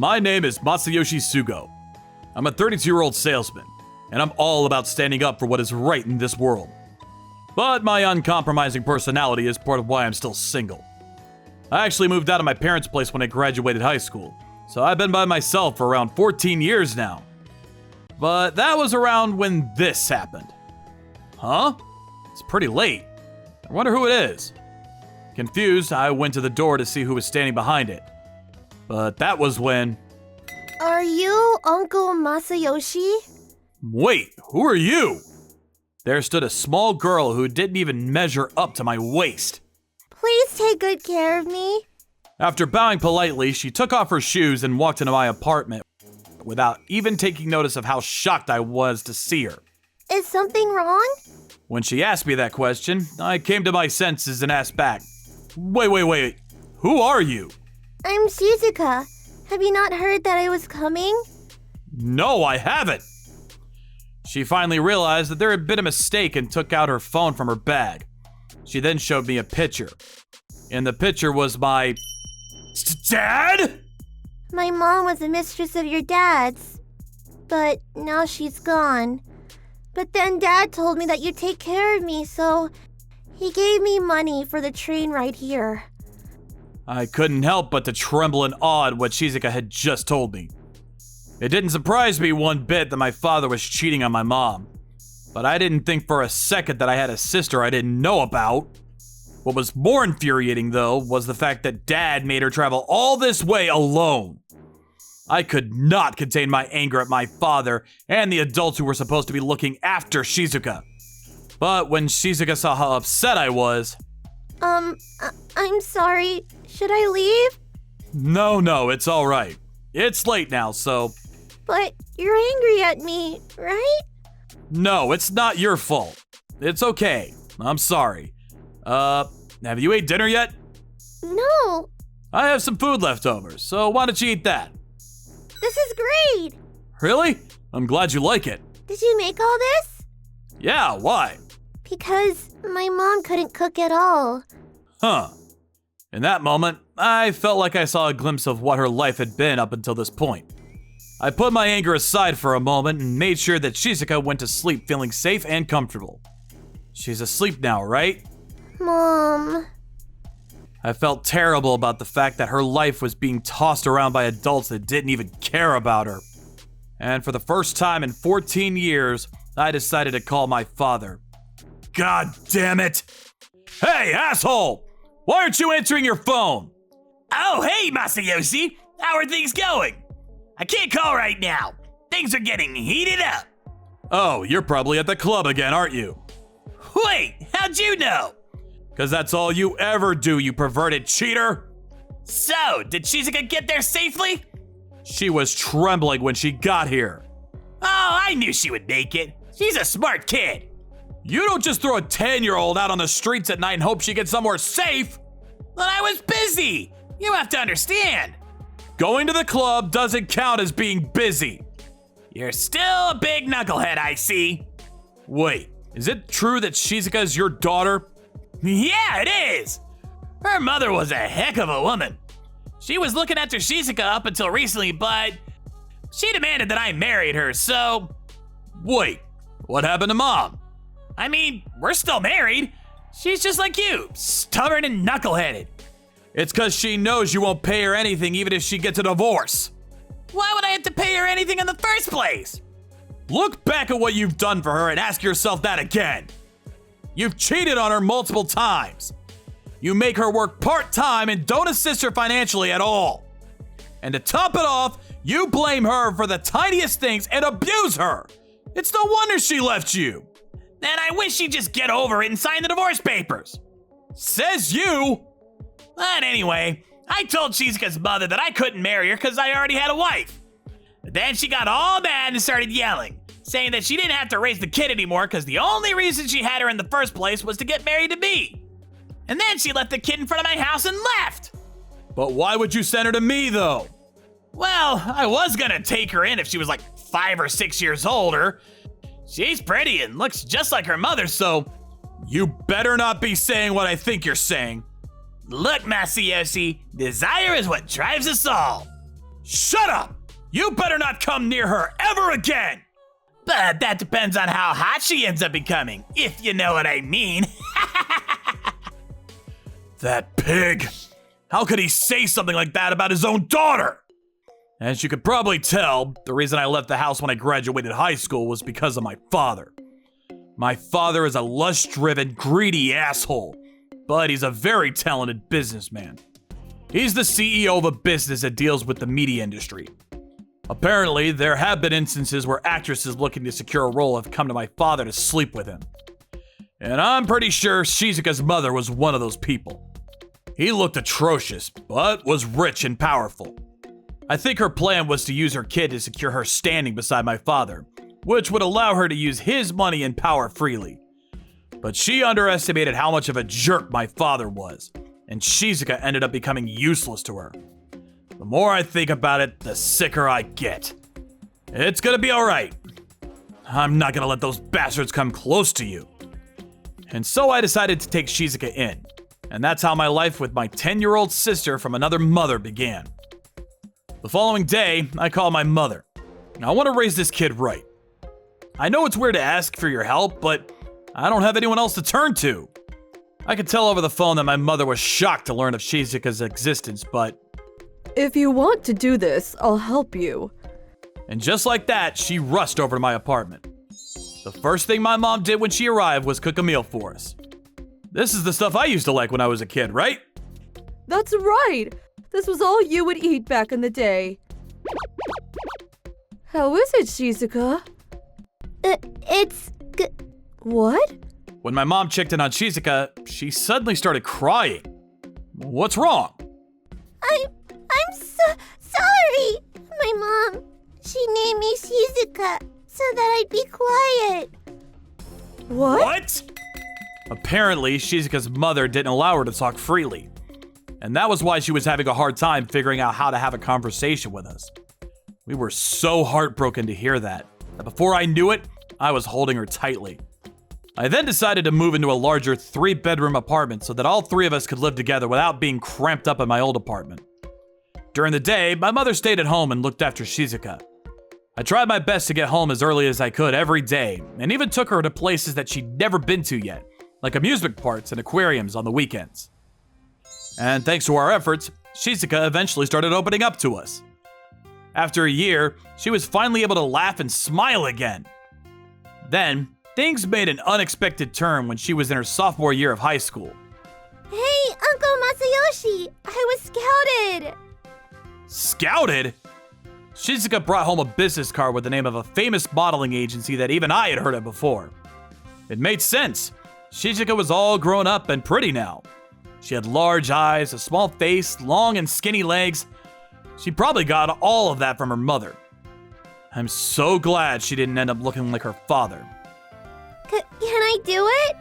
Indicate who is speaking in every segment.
Speaker 1: My name is Masayoshi Sugo. I'm a 32-year-old salesman, and I'm all about standing up for what is right in this world. But my uncompromising personality is part of why I'm still single. I actually moved out of my parents' place when I graduated high school, so I've been by myself for around 14 years now. But that was around when this happened. Huh? It's pretty late. I wonder who it is. Confused, I went to the door to see who was standing behind it. But that was when...
Speaker 2: Are you Uncle Masayoshi?
Speaker 1: Wait, who are you? There stood a small girl who didn't even measure up to my waist.
Speaker 2: Please take good care of me.
Speaker 1: After bowing politely, she took off her shoes and walked into my apartment without even taking notice of how shocked I was to see her.
Speaker 2: Is something wrong?
Speaker 1: When she asked me that question, I came to my senses and asked back, Wait, who are you?
Speaker 2: I'm Shizuka. Have you not heard that I was coming?
Speaker 1: No, I haven't. She finally realized that there had been a mistake and took out her phone from her bag. She then showed me a picture. In the picture was my... Dad?
Speaker 2: My mom was a mistress of your dad's, but now she's gone. But then Dad told me that you'd take care of me, so he gave me money for the train ride here.
Speaker 1: I couldn't help but to tremble in awe at what Shizuka had just told me. It didn't surprise me one bit that my father was cheating on my mom, but I didn't think for a second that I had a sister I didn't know about. What was more infuriating, though, was the fact that Dad made her travel all this way alone. I could not contain my anger at my father and the adults who were supposed to be looking after Shizuka. But when Shizuka saw how upset I was...
Speaker 2: I'm sorry. Should I leave?
Speaker 1: No, it's all right. It's late now, so...
Speaker 2: But you're angry at me, right?
Speaker 1: No, it's not your fault. It's okay. I'm sorry. Have you ate dinner yet?
Speaker 2: No.
Speaker 1: I have some food left over, so why don't you eat that?
Speaker 2: This is great.
Speaker 1: Really? I'm glad you like it.
Speaker 2: Did you make all this?
Speaker 1: Yeah, why?
Speaker 2: Because my mom couldn't cook at all.
Speaker 1: Huh. In that moment, I felt like I saw a glimpse of what her life had been up until this point. I put my anger aside for a moment and made sure that Shizuka went to sleep feeling safe and comfortable. She's asleep now, right?
Speaker 2: Mom.
Speaker 1: I felt terrible about the fact that her life was being tossed around by adults that didn't even care about her. And for the first time in 14 years, I decided to call my father. God damn it! Hey, asshole! Why aren't you answering your phone?
Speaker 3: Oh, hey, Masayoshi! How are things going? I can't call right now. Things are getting heated up.
Speaker 1: Oh, you're probably at the club again, aren't you?
Speaker 3: Wait, how'd you know?
Speaker 1: Because that's all you ever do, you perverted cheater!
Speaker 3: So, did Shizuka get there safely?
Speaker 1: She was trembling when she got here.
Speaker 3: Oh, I knew she would make it. She's a smart kid.
Speaker 1: You don't just throw a 10-year-old out on the streets at night and hope she gets somewhere safe!
Speaker 3: But I was busy. You have to understand.
Speaker 1: Going to the club doesn't count as being busy.
Speaker 3: You're still a big knucklehead, I see.
Speaker 1: Wait, is it true that Shizuka is your daughter?
Speaker 3: Yeah, it is. Her mother was a heck of a woman. She was looking after Shizuka up until recently, but she demanded that I married her, so...
Speaker 1: Wait, what happened to Mom?
Speaker 3: I mean, we're still married. She's just like you, stubborn and knuckleheaded.
Speaker 1: It's because she knows you won't pay her anything even if she gets a divorce.
Speaker 3: Why would I have to pay her anything in the first place?
Speaker 1: Look back at what you've done for her and ask yourself that again. You've cheated on her multiple times. You make her work part-time and don't assist her financially at all. And to top it off, you blame her for the tiniest things and abuse her. It's no wonder she left you.
Speaker 3: Then I wish she'd just get over it and sign the divorce papers.
Speaker 1: Says you.
Speaker 3: But anyway, I told Shizuka's mother that I couldn't marry her because I already had a wife. But then she got all mad and started yelling, saying that she didn't have to raise the kid anymore because the only reason she had her in the first place was to get married to me. And then she left the kid in front of my house and left.
Speaker 1: But why would you send her to me, though?
Speaker 3: Well, I was gonna take her in if she was like 5 or 6 years older. She's pretty and looks just like her mother, so...
Speaker 1: You better not be saying what I think you're saying.
Speaker 3: Look, Masayoshi, desire is what drives us all. Shut up! You better not come near her ever again! But that depends on how hot she ends up becoming, if you know what I mean.
Speaker 1: That pig! How could he say something like that about his own daughter? As you could probably tell, the reason I left the house when I graduated high school was because of my father. My father is a lust-driven, greedy asshole, but he's a very talented businessman. He's the CEO of a business that deals with the media industry. Apparently, there have been instances where actresses looking to secure a role have come to my father to sleep with him. And I'm pretty sure Shizuka's mother was one of those people. He looked atrocious, but was rich and powerful. I think her plan was to use her kid to secure her standing beside my father, which would allow her to use his money and power freely. But she underestimated how much of a jerk my father was, and Shizuka ended up becoming useless to her. The more I think about it, the sicker I get. It's gonna be alright. I'm not gonna let those bastards come close to you. And so I decided to take Shizuka in, and that's how my life with my 10-year-old sister from another mother began. The following day, I called my mother. I want to raise this kid right. I know it's weird to ask for your help, but I don't have anyone else to turn to. I could tell over the phone that my mother was shocked to learn of Shizuka's existence, but...
Speaker 4: If you want to do this, I'll help you.
Speaker 1: And just like that, she rushed over to my apartment. The first thing my mom did when she arrived was cook a meal for us. This is the stuff I used to like when I was a kid, right?
Speaker 4: That's right! This was all you would eat back in the day. How is it, Shizuka?
Speaker 2: It's
Speaker 4: What?
Speaker 1: When my mom checked in on Shizuka, she suddenly started crying. What's wrong?
Speaker 2: I'm so sorry. My mom, she named me Shizuka so that I'd be quiet.
Speaker 4: What?
Speaker 1: Apparently, Shizuka's mother didn't allow her to talk freely. And that was why she was having a hard time figuring out how to have a conversation with us. We were so heartbroken to hear that before I knew it, I was holding her tightly. I then decided to move into a larger 3-bedroom apartment so that all 3 of us could live together without being cramped up in my old apartment. During the day, my mother stayed at home and looked after Shizuka. I tried my best to get home as early as I could every day, and even took her to places that she'd never been to yet, like amusement parks and aquariums on the weekends. And thanks to our efforts, Shizuka eventually started opening up to us. After a year, she was finally able to laugh and smile again. Then, things made an unexpected turn when she was in her sophomore year of high school.
Speaker 2: Hey, Uncle Masayoshi, I was scouted.
Speaker 1: Scouted? Shizuka brought home a business card with the name of a famous modeling agency that even I had heard of before. It made sense. Shizuka was all grown up and pretty now. She had large eyes, a small face, long and skinny legs. She probably got all of that from her mother. I'm so glad she didn't end up looking like her father.
Speaker 2: Can I do it?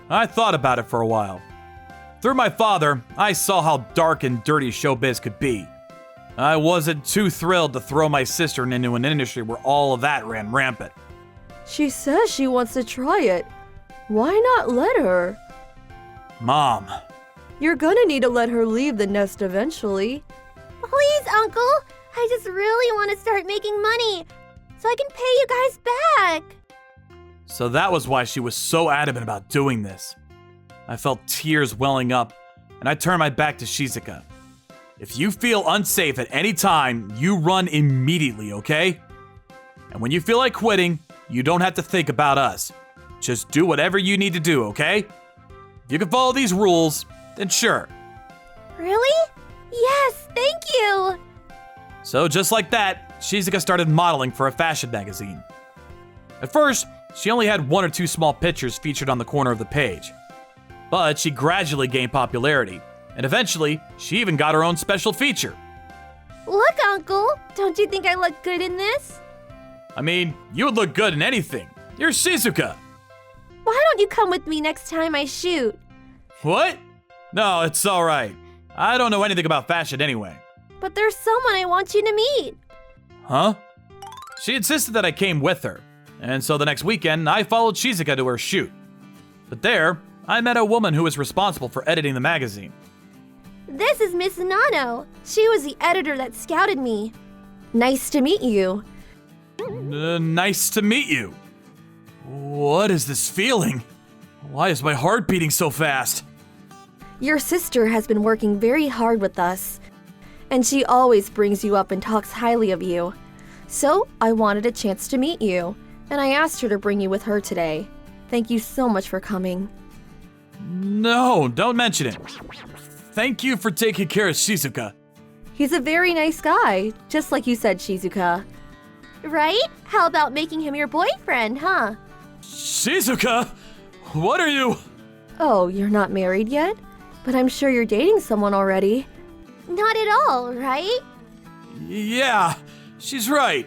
Speaker 1: I thought about it for a while. Through my father, I saw how dark and dirty showbiz could be. I wasn't too thrilled to throw my sister into an industry where all of that ran rampant.
Speaker 4: She says she wants to try it. Why not let her?
Speaker 1: Mom.
Speaker 4: You're gonna need to let her leave the nest eventually.
Speaker 2: Please, Uncle. I just really want to start making money so I can pay you guys back.
Speaker 1: So that was why she was so adamant about doing this. I felt tears welling up, and I turned my back to Shizuka. If you feel unsafe at any time, you run immediately, okay? And when you feel like quitting, you don't have to think about us. Just do whatever you need to do, okay? If you can follow these rules, then sure.
Speaker 2: Really? Yes, thank you.
Speaker 1: So just like that, Shizuka started modeling for a fashion magazine. At first, she only had 1 or 2 small pictures featured on the corner of the page. But she gradually gained popularity, and eventually, she even got her own special feature.
Speaker 2: Look, Uncle. Don't you think I look good in this?
Speaker 1: I mean, you would look good in anything. You're Shizuka.
Speaker 2: Why don't you come with me next time I shoot?
Speaker 1: What? No, it's alright. I don't know anything about fashion anyway.
Speaker 2: But there's someone I want you to meet.
Speaker 1: Huh? She insisted that I came with her, and so the next weekend, I followed Shizuka to her shoot. But there, I met a woman who was responsible for editing the magazine.
Speaker 2: This is Miss Nano. She was the editor that scouted me.
Speaker 4: Nice to meet you.
Speaker 1: Nice to meet you. What is this feeling? Why is my heart beating so fast?
Speaker 4: Your sister has been working very hard with us, and she always brings you up and talks highly of you. So I wanted a chance to meet you, and I asked her to bring you with her today. Thank you so much for coming.
Speaker 1: No, don't mention it. Thank you for taking care of Shizuka.
Speaker 4: He's a very nice guy, just like you said, Shizuka.
Speaker 2: Right? How about making him your boyfriend, huh?
Speaker 1: Shizuka? What are you?
Speaker 4: Oh, you're not married yet? But I'm sure you're dating someone already.
Speaker 2: Not at all, right?
Speaker 1: Yeah, she's right.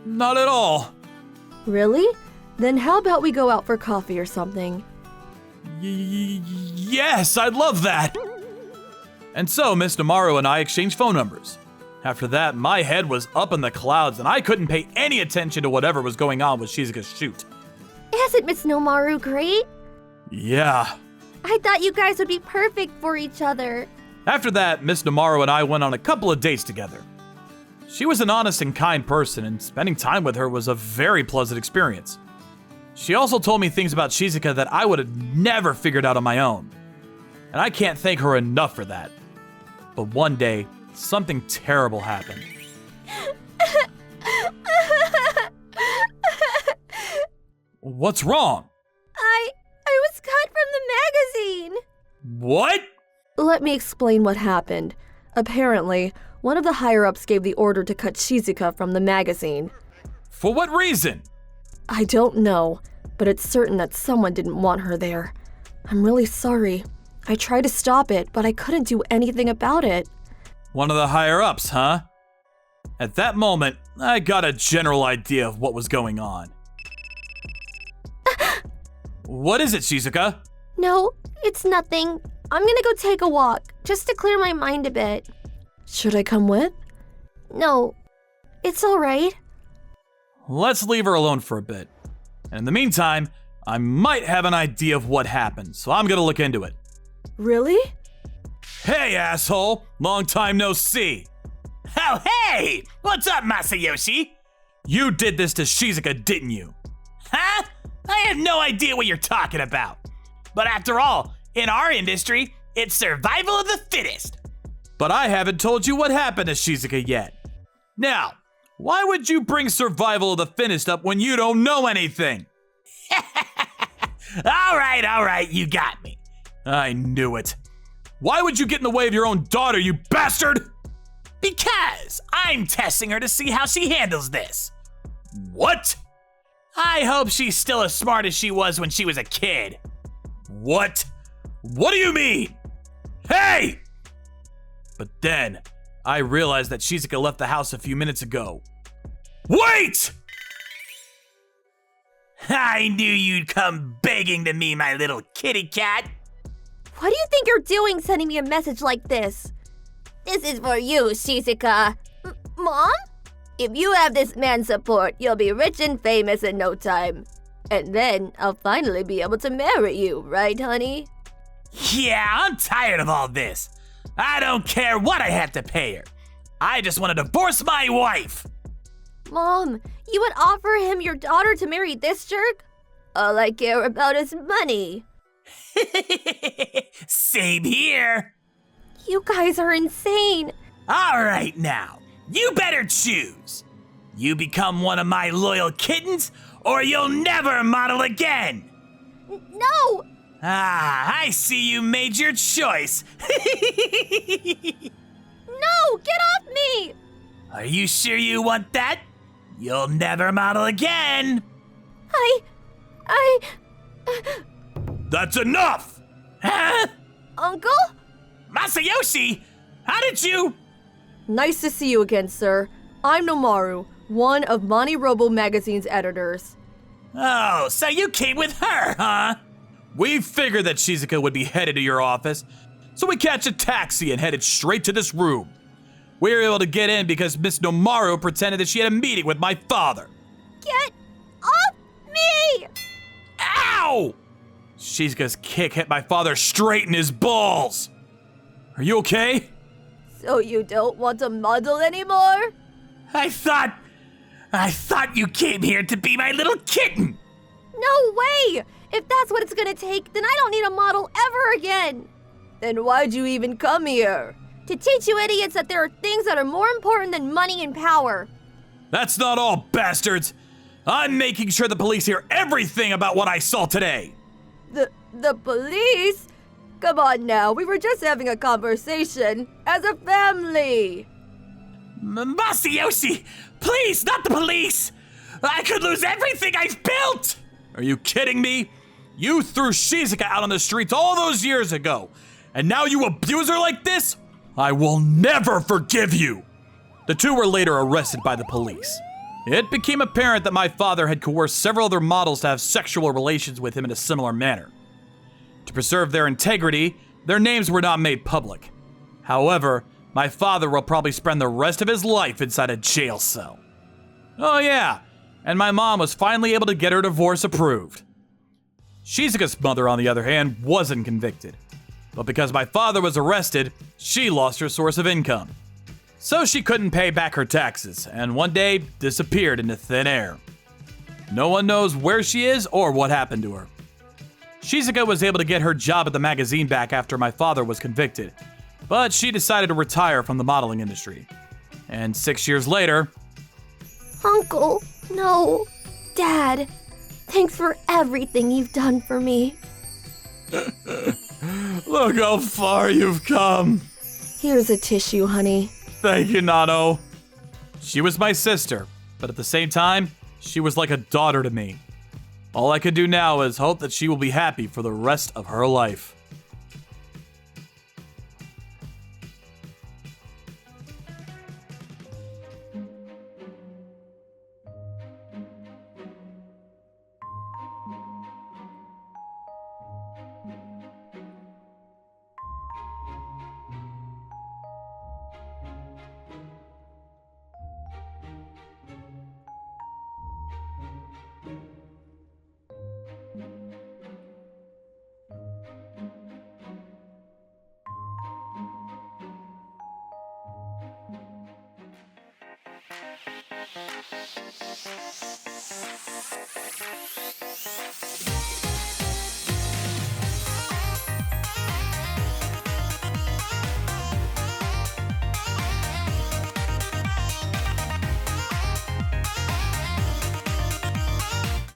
Speaker 1: Not at all.
Speaker 4: Really? Then how about we go out for coffee or something?
Speaker 1: Yes, I'd love that. And so, Miss Nanomaru and I exchanged phone numbers. After that, my head was up in the clouds and I couldn't pay any attention to whatever was going on with Shizuka's shoot.
Speaker 2: Isn't Miss Nanomaru great?
Speaker 1: Yeah.
Speaker 2: I thought you guys would be perfect for each other.
Speaker 1: After that, Miss Nanomaru and I went on a couple of dates together. She was an honest and kind person, and spending time with her was a very pleasant experience. She also told me things about Shizuka that I would have never figured out on my own. And I can't thank her enough for that. But one day, something terrible happened. What's wrong?
Speaker 2: I was cut from the magazine.
Speaker 1: What?
Speaker 4: Let me explain what happened. Apparently, one of the higher-ups gave the order to cut Shizuka from the magazine.
Speaker 1: For what reason?
Speaker 4: I don't know, but it's certain that someone didn't want her there. I'm really sorry. I tried to stop it, but I couldn't do anything about it.
Speaker 1: One of the higher-ups, huh? At that moment, I got a general idea of what was going on. What is it, Shizuka?
Speaker 2: No, it's nothing. I'm gonna go take a walk, just to clear my mind a bit.
Speaker 4: Should I come with?
Speaker 2: No, it's all right.
Speaker 1: Let's leave her alone for a bit. And in the meantime, I might have an idea of what happened, so I'm gonna look into it.
Speaker 4: Really?
Speaker 1: Hey, asshole! Long time no see!
Speaker 3: Oh, hey! What's up, Masayoshi?
Speaker 1: You did this to Shizuka, didn't you?
Speaker 3: Huh? I have no idea what you're talking about. But after all, in our industry, it's survival of the fittest.
Speaker 1: But I haven't told you what happened to Shizuka yet. Now, why would you bring survival of the fittest up when you don't know anything?
Speaker 3: All right, you got me.
Speaker 1: I knew it. Why would you get in the way of your own daughter, you bastard?
Speaker 3: Because I'm testing her to see how she handles this.
Speaker 1: What?
Speaker 3: I hope she's still as smart as she was when she was a kid.
Speaker 1: What? What do you mean? Hey! But then, I realized that Shizuka left the house a few minutes ago. Wait!
Speaker 3: I knew you'd come begging to me, my little kitty cat.
Speaker 2: What do you think you're doing sending me a message like this? This is for you, Shizuka. Mom? If you have this man's support, you'll be rich and famous in no time. And then I'll finally be able to marry you, right, honey?
Speaker 3: Yeah, I'm tired of all this. I don't care what I have to pay her. I just want to divorce my wife.
Speaker 2: Mom, you would offer him your daughter to marry this jerk? All I care about is money.
Speaker 3: Same here.
Speaker 2: You guys are insane.
Speaker 3: All right now, you better choose. You become one of my loyal kittens, or you'll never model again.
Speaker 2: No!
Speaker 3: Ah, I see you made your choice.
Speaker 2: No, get off me!
Speaker 3: Are you sure you want that? You'll never model again.
Speaker 2: I...
Speaker 1: That's enough!
Speaker 3: Huh?
Speaker 2: Uncle?
Speaker 3: Masayoshi, how did you...
Speaker 4: Nice to see you again, sir. I'm Nanomaru, one of MoniRobo magazine's editors.
Speaker 3: Oh, so you came with her, huh?
Speaker 1: We figured that Shizuka would be headed to your office, so we catch a taxi and headed straight to this room. We were able to get in because Miss Nanomaru pretended that she had a meeting with my father.
Speaker 2: Get off me!
Speaker 1: Ow! Shizuka's kick hit my father straight in his balls. Are you okay?
Speaker 4: So you don't want to model anymore?
Speaker 3: I thought you came here to be my little kitten.
Speaker 4: No way! If that's what it's gonna take, then I don't need a model ever again. Then why'd you even come here? To teach you idiots that there are things that are more important than money and power.
Speaker 1: That's not all, bastards! I'm making sure the police hear everything about what I saw today!
Speaker 4: The police? Come on now, we were just having a conversation as a family.
Speaker 3: Masayoshi, please, not the police! I could lose everything I've built!
Speaker 1: Are you kidding me? You threw Shizuka out on the streets all those years ago, and now you abuse her like this? I will never forgive you! The two were later arrested by the police. It became apparent that my father had coerced several other models to have sexual relations with him in a similar manner. To preserve their integrity, their names were not made public. However, my father will probably spend the rest of his life inside a jail cell. Oh yeah, and my mom was finally able to get her divorce approved. Shizuka's mother, on the other hand, wasn't convicted. But because my father was arrested, she lost her source of income. So she couldn't pay back her taxes, and one day disappeared into thin air. No one knows where she is or what happened to her. Shizuka was able to get her job at the magazine back after my father was convicted, but she decided to retire from the modeling industry. And 6 years later...
Speaker 2: Uncle, no. Dad, thanks for everything you've done for me.
Speaker 1: Look how far you've come.
Speaker 4: Here's a tissue, honey.
Speaker 1: Thank you, Nano. She was my sister, but at the same time, she was like a daughter to me. All I can do now is hope that she will be happy for the rest of her life.